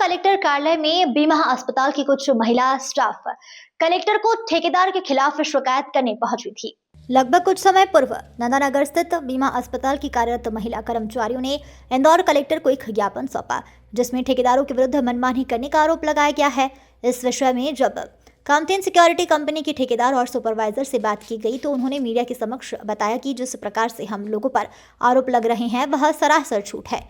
Collector कार्यालय में बीमा अस्पताल की कुछ महिला स्टाफ कलेक्टर को ठेकेदार के खिलाफ शिकायत करने पहुंची थी। लगभग कुछ समय पूर्व नंदानगर स्थित बीमा अस्पताल की कार्यरत महिला कर्मचारियों ने इंदौर कलेक्टर को एक ज्ञापन सौंपा, जिसमें ठेकेदारों के विरुद्ध मनमानी करने का आरोप लगाया गया है। इस विषय में जब कामतेन सिक्योरिटी कंपनी के ठेकेदार और सुपरवाइजर से बात की गई तो उन्होंने मीडिया के समक्ष बताया कि जिस प्रकार से हम लोगों पर आरोप लग रहे हैं वह सरासर झूठ है,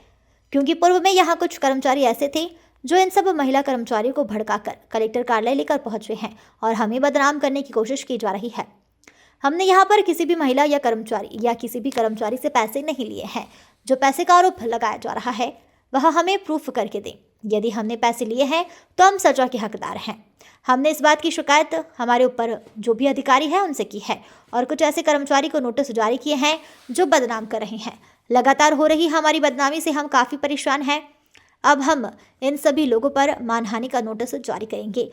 क्योंकि पूर्व में यहाँ कुछ कर्मचारी ऐसे थे जो इन सब महिला कर्मचारियों को भड़काकर कलेक्टर कार्यालय लेकर पहुंचे हैं और हमें बदनाम करने की कोशिश की जा रही है। हमने यहाँ पर किसी भी महिला या किसी भी कर्मचारी से पैसे नहीं लिए हैं। जो पैसे का आरोप लगाया जा रहा है वह हमें प्रूफ करके दें। यदि हमने पैसे लिए हैं तो हम सजा के हकदार हैं। हमने इस बात की शिकायत हमारे ऊपर जो भी अधिकारी है उनसे की है और कुछ ऐसे कर्मचारी को नोटिस जारी किए हैं जो बदनाम कर रहे हैं। लगातार हो रही हमारी बदनामी से हम काफ़ी परेशान हैं। अब हम इन सभी लोगों पर मानहानि का नोटिस जारी करेंगे।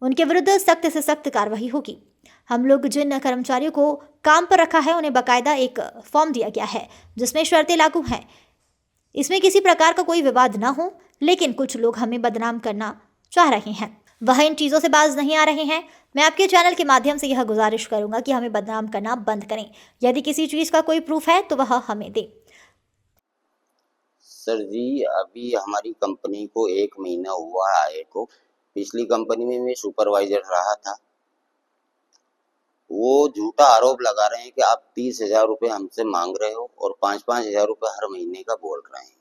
उनके विरुद्ध सख्त से सख्त कार्रवाई होगी। हम लोग जिन कर्मचारियों को काम पर रखा है उन्हें बाकायदा एक फॉर्म दिया गया है जिसमें शर्तें लागू हैं। इसमें किसी प्रकार का कोई विवाद ना हो, लेकिन कुछ लोग हमें बदनाम करना चाह रहे हैं, वह इन चीज़ों से बाज नहीं आ रहे हैं। मैं आपके चैनल के माध्यम से यह गुजारिश करूंगा कि हमें बदनाम करना बंद करें। यदि किसी चीज़ का कोई प्रूफ है तो वह हमें दें। सर जी, अभी हमारी कंपनी को 1 महीना हुआ आए को। पिछली कंपनी में मैं सुपरवाइजर रहा था। वो झूठा आरोप लगा रहे हैं कि आप 30,000 रुपये हमसे मांग रहे हो और 5-5 हजार रुपये हर महीने का बोल रहे हैं।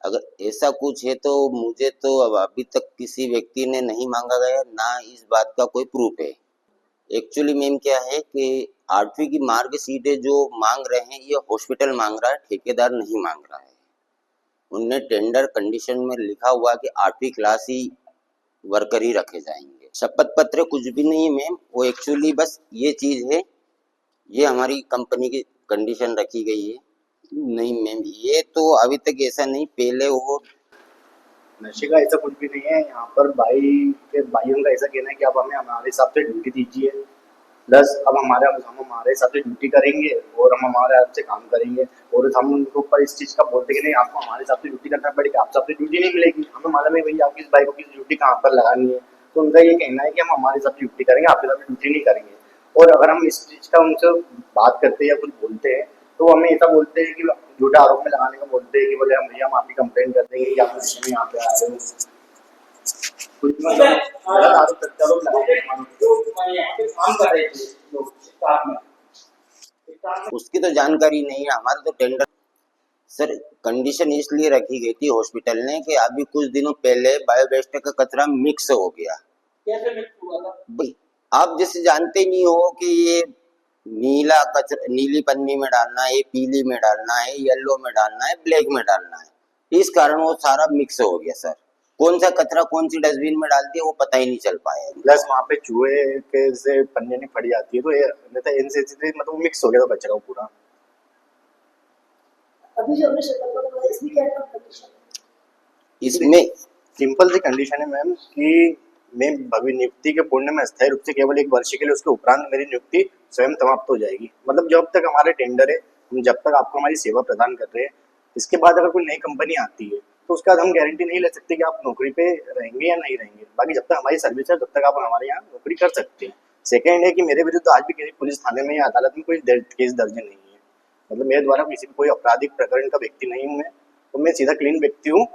अगर ऐसा कुछ है तो मुझे तो अब अभी तक किसी व्यक्ति ने नहीं मांगा गया, ना इस बात का कोई प्रूफ है। एक्चुअली मैम क्या है कि 8वीं की मार्कशीट जो मांग रहे हैं ये हॉस्पिटल मांग रहा है, ठेकेदार नहीं मांग रहा है। उनने टेंडर कंडीशन में लिखा हुआ कि 8वीं क्लास ही वर्कर ही रखे जाएंगे। शपथ पत्र कुछ भी नहीं है मैम, वो एक्चुअली बस ये चीज है, ये हमारी कंपनी की कंडीशन रखी गई है। नहीं मैम, ये तो अभी तक ऐसा नहीं, पहले वो नशे का ऐसा कुछ भी नहीं है। यहाँ पर भाइयों का ऐसा कहना है कि आप हमें हमारे हिसाब से ड्यूटी दीजिए, प्लस अब हम हमारे हिसाब से ड्यूटी करेंगे और हम हमारे हिसाब से काम करेंगे। और हम उनके ऊपर इस चीज़ का बोलते कि नहीं, आपको हमारे हिसाब से ड्यूटी करना पड़ेगी, आप हिसाब से ड्यूटी नहीं मिलेगी। हमें मालूम है भैया आपकी इस भाई को किस ड्यूटी कहाँ पर लगानी है, तो उनका ये कहना है कि हम हमारे हिसाब से ड्यूटी करेंगे, आपके हिसाब से ड्यूटी नहीं करेंगे। और अगर हम इस चीज़ का उनसे बात करते हैं या कुछ बोलते हैं तो हमें ऐसा बोलते हैं कि झूठा आरोप में लगाने का बोलते हैं कि बोले हम भैया हम आपकी कंप्लेंट कर देंगे कि आप नशे में यहाँ पे आ रहे हो। कुछ उसकी तो जानकारी नहीं है। हमारा तो टेंडर सर कंडीशन इसलिए रखी गई थी हॉस्पिटल ने कि अभी कुछ दिनों पहले बायोवेस्ट का कचरा मिक्स हो गया। कैसे मिक्स हुआ था? भाई आप जैसे जानते नहीं हो कि ये नीला कचरा नीली पन्नी में डालना है, पीली में डालना है, येलो में डालना है, ब्लैक में डालना है, इस कारण वो सारा मिक्स हो गया सर। कौन सा कचरा कौन सी डस्टबिन में डालती है वो पता ही नहीं चल पाया। प्लस वहाँ पे चूहे के से पन्नी नहीं फट जाती है तो मतलब मिक्स हो गया था कचरा पूरा। अभी जो हमने शक्ल इसमें क्या कंडीशन है? इसमें सिंपल सी कंडीशन है मैम कि मैं भवि नियुक्ति के पुण्य में अस्थायी रूप से केवल 1 वर्ष के लिए, उसके उपरांत मेरी नियुक्ति स्वयं समाप्त हो जाएगी। मतलब जब तक हमारे टेंडर है, हम जब तक आपको हमारी सेवा प्रदान कर रहे हैं, इसके बाद अगर कोई नई कंपनी आती है तो उसके बाद हम गारंटी नहीं ले सकते कि आप नौकरी पे रहेंगे या नहीं रहेंगे। बाकी जब तक हमारी सर्विस है तब तक आप हमारे यहाँ नौकरी कर सकते हैं। सेकेंड है कि मेरे विरुद्ध आज भी किसी पुलिस थाने में या अदालत में कोई केस दर्ज नहीं है। मतलब मेरे द्वारा किसी भी कोई आपराधिक प्रकरण का व्यक्ति नहीं हूँ मैं, तो मैं सीधा क्लीन व्यक्ति हूँ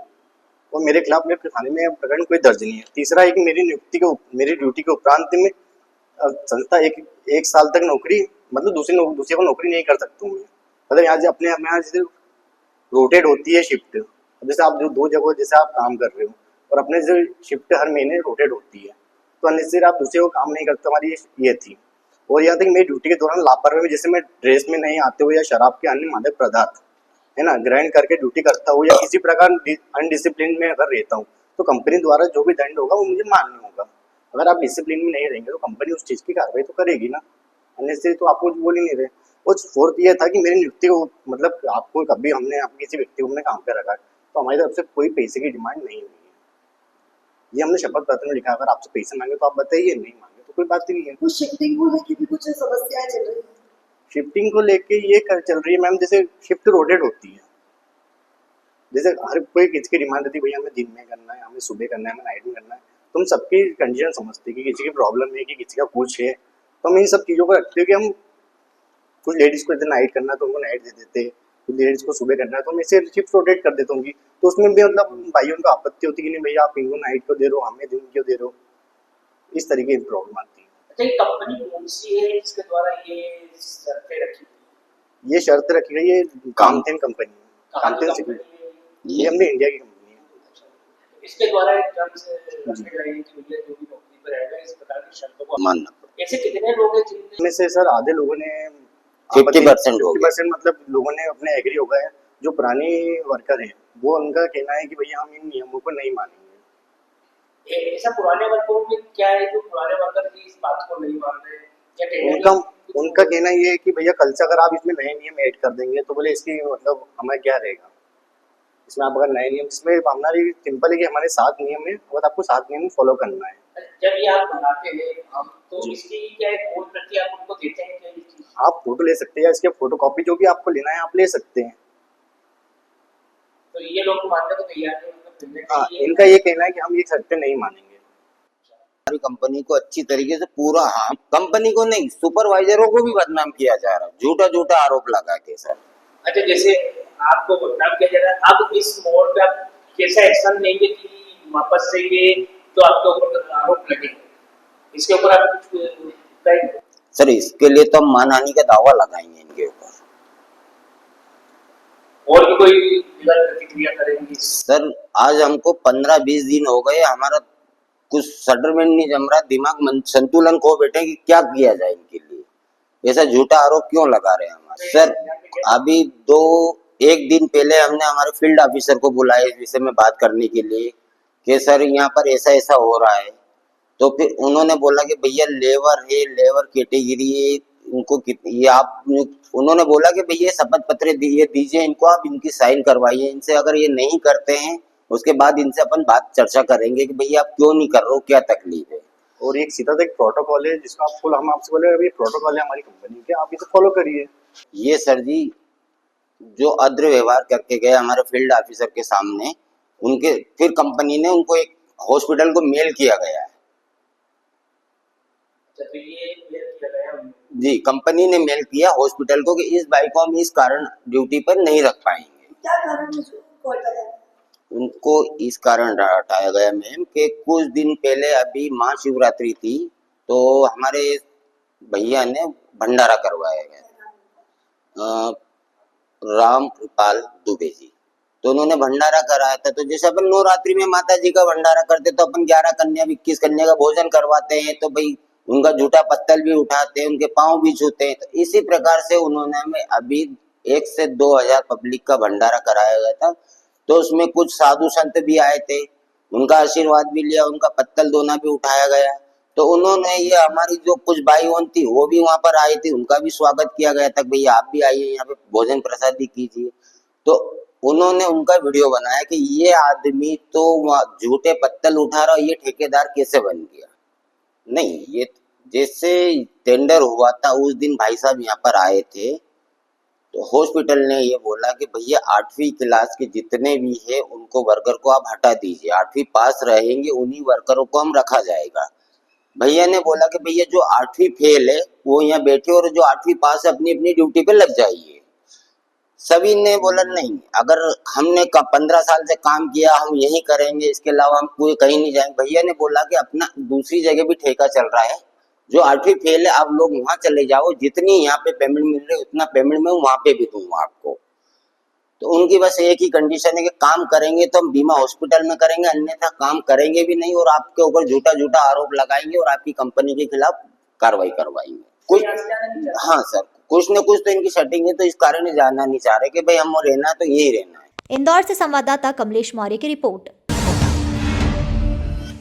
और मेरे खिलाफ मेरे थाने में प्रकरण कोई दर्ज नहीं है। तीसरा है कि मेरी ड्यूटी के उपरांत में संस्था एक साल तक नौकरी, मतलब दूसरे को नौकरी नहीं कर सकता हूँ मैं। मतलब यहाँ से अपने यहाँ जैसे रोटेट होती है शिफ्ट, जैसे आप जो 2 जगह जैसे आप काम कर रहे हो और अपने से शिफ्ट हर महीने रोटेट होती है, तो अनिश्चित आप दूसरे को काम नहीं करते, हमारी ये थी। और यहाँ तक मेरी ड्यूटी के दौरान लापरवाही, जैसे मैं ड्रेस में नहीं आते हुए या शराब के अन्य मादक पदार्थ है ना ग्रहण करके ड्यूटी करता हूँ या किसी प्रकार अनडिसिप्लिन में अगर रहता हूँ तो कंपनी द्वारा जो भी दंड होगा वो मुझे मान्य होगा। अगर आप डिसिप्लिन में नहीं रहेंगे तो कंपनी उस चीज़ की कार्रवाई तो करेगी ना, अनिश्चित तो आपको बोल ही नहीं रहे। और फोर्थ ये था कि मेरी नियुक्ति को मतलब आपको कभी हमने किसी व्यक्ति को हमने काम पे रखा तो हमारी तरफ से कोई पैसे की डिमांड नहीं हुई है। ये हमने शपथ पत्र में लिखा, अगर आपसे पैसे मांगे तो आप बताइए, नहीं मांगे तो कोई बात ही नहीं है। कुछ शिफ्टिंग को लेकर भी कुछ समस्याएं चल रही है। शिफ्टिंग को लेके ये चल रही है मैम, जैसे शिफ्ट रोटेट होती है जैसे हर कोई किसी की डिमांड रहती है, भैया हमें दिन में करना है, हमें सुबह करना है, हमें नाइट में करना है। तो हम सबकी कंडीशन समझते हैं कि किसी की प्रॉब्लम है, कि किसी का कुछ है, तो हम इन सब चीज़ों को रखते हैं कि हम कुछ लेडीज़ को नाइट करना है तो उनको नाइट दे देते, कुछ लेडीज़ को सुबह करना है तो हम ऐसे शिफ्ट रोटेट कर देते उनकी। तो उसमें भी मतलब भाइयों को आपत्ति होती है कि नहीं भैया आप इनको नाइट को दे रहे हो, हमें दिन क्यों दे रहे हो, इस तरीके की प्रॉब्लम आती है। अच्छा, ये कंपनी कौन सी है जिसके द्वारा ये शर्तें रखी गई? ये शर्त रखी गई है कामधेन कंपनी, कहाँ की कामधेन कंपनी सिक्योरिटी, है? ये हमने इंडिया की कंपनी है। अच्छा, इसके द्वारा एक टर्म्स रखे गए हैं कि भैया जो भी नौकरी पर आएगा इस प्रकार की शर्तों को मानना ऐसे कितने लोग हैं जिनने इनमें से सर आधे लोगों ने 50% हो गया। 50% मतलब लोगों ने अपने एग्री हो गए हैं। जो पुराने वर्कर हैं वो उनका कहना है कि भैया हम इन नियमों को नहीं मानेंगे। ऐसा पुराने वर्करों में क्या है जो पुराने वर्कर की इस बात को नहीं मान रहे? क्या उनका टेंडर उनका कहना ये है कि भैया कल से अगर आप इसमें नए नियम ऐड कर देंगे तो बोले इसकी मतलब हमें क्या रहेगा, इसमें आप अगर नए नियम, इसमें हमारी सिंपल है कि हमारे 7 नियम है, बस आपको 7 नियम फॉलो करना है। जब ये आप बनाते हैं हम तो जी। इसकी क्या एक मूल प्रति आप उनको देते हैं क्या ये चीज? आप फोटो ले सकते हैं या इसके फोटोकॉपी जो भी आपको लेना है आप ले सकते हैं। तो ये लोग मानने को तैयार नहीं, मतलब फिरने हाँ, के लिए इनका ये कहना है कि हम ये शर्तें नहीं मानेंगे। हमारी कंपनी को अच्छी तरीके से पूरा, हाँ कंपनी को नहीं सुपरवाइजरों को भी बदनाम किया जा रहा है, झूठा झूठा आरोप लगा के सर। अच्छा, जैसे आपको बदनाम किया जा रहा है, अब इस मोड़ पे आप कैसा एक्शन लेंगे कि वापस से ये जो आपके ऊपर आरोप लगे इसके ऊपर आप कुछ कहेंगे? सर इसके लिए तो हम मानहानि का दावा लगाएंगे इनके ऊपर। और भी कोई विगत प्रतिक्रिया करेंगे? सर आज हमको 15-20 दिन हो गए, हमारा कुछ सेटलमेंट नहीं जम रहा, संतुलन खो बैठे कि क्या किया जाए इनके लिए, ऐसा झूठा आरोप क्यों लगा रहे हैं हमारे। सर अभी एक दिन पहले हमने हमारे फील्ड ऑफिसर को बुलाया इस विषय में बात करने के लिए कि सर यहाँ पर ऐसा ऐसा हो रहा है। तो फिर उन्होंने बोला कि भैया लेबर है, लेबर कैटेगरी है, इनको ये आप, उन्होंने बोला कि भैया शपथ पत्र दीजिए इनको, आप इनकी साइन करवाइए इनसे, अगर ये नहीं करते हैं उसके बाद इनसे अपन बात चर्चा करेंगे कि भैया आप क्यों नहीं कर रहे हो, क्या तकलीफ है। और एक सीधा एक प्रोटोकॉल है जिसका आपको हम आपसे बोले अभी प्रोटोकॉल है हमारी कंपनी के, आप इसे फॉलो करिए। ये सर जी जो अद्र व्यवहार करके गए हमारे फील्ड ऑफिसर के सामने, उनके फिर कंपनी ने उनको एक हॉस्पिटल को मेल किया गया है। अच्छा, तो ये क्लियर किया गया है? जी कंपनी ने मेल किया हॉस्पिटल को कि इस बाई को हम इस कारण ड्यूटी पर नहीं रख पाएंगे। क्या कारण है उसको कॉल करा? उनको इस कारण हटाया गया मैम कि कुछ दिन पहले अभी महाशिवरात्रि थी तो हमारे भैया ने भंडारा करवाया गया, राम कृपाल दुबे जी, तो उन्होंने भंडारा कराया था। तो जैसे अपन नवरात्रि में माता जी का भंडारा करते तो अपन 11 कन्या 21 कन्या का भोजन करवाते हैं, तो भाई उनका झूठा पत्तल भी उठाते हैं, उनके पांव भी छूते हैं। तो इसी प्रकार से उन्होंने हमें अभी 1 से 2,000 पब्लिक का भंडारा कराया गया था। तो उसमें कुछ साधु संत भी आए थे, उनका आशीर्वाद भी लिया, उनका पत्तल दोना भी उठाया गया। तो उन्होंने ये हमारी जो कुछ भाई बहन थी वो भी वहां पर आई थी, उनका भी स्वागत किया गया था, भैया आप भी आइए यहाँ पे भोजन प्रसादी कीजिए। तो उन्होंने उनका वीडियो बनाया कि ये आदमी तो झूठे पत्तल उठा रहा, ये ठेकेदार कैसे बन गया। नहीं, ये जैसे टेंडर हुआ था उस दिन भाई साहब यहाँ पर आए थे, तो हॉस्पिटल ने ये बोला कि भैया 8वीं क्लास के जितने भी है उनको वर्कर को आप हटा दीजिए, 8वीं पास रहेंगे उन्हीं वर्करों को हम रखा जाएगा। भैया ने बोला कि भैया जो 8वीं फेल है वो यहाँ बैठे और जो 8वीं पास है अपनी अपनी ड्यूटी पे लग जाइए। सभी ने बोला नहीं, अगर हमने 15 साल से काम किया हम यही करेंगे, इसके अलावा हम कोई कहीं नहीं जाएंगे। भैया ने बोला कि अपना दूसरी जगह भी ठेका चल रहा है, जो 8वीं फेल है आप लोग वहां चले जाओ, जितनी यहाँ पे पेमेंट मिल रही है उतना पेमेंट मैं वहां पे भी दूंगा आपको। तो उनकी बस एक ही कंडीशन है कि काम करेंगे तो हम बीमा हॉस्पिटल में करेंगे, अन्यथा काम करेंगे भी नहीं और आपके ऊपर झूठा झूठा आरोप लगाएंगे और आपकी कंपनी के खिलाफ कार्रवाई करवाएंगे। कुछ, हाँ सर, कुछ न कुछ तो इनकी सेटिंग है, तो इस कारण जानना नहीं चाह रहे कि भाई हम रहना तो यही रहना है। इंदौर से संवाददाता कमलेश मौर्य की रिपोर्ट।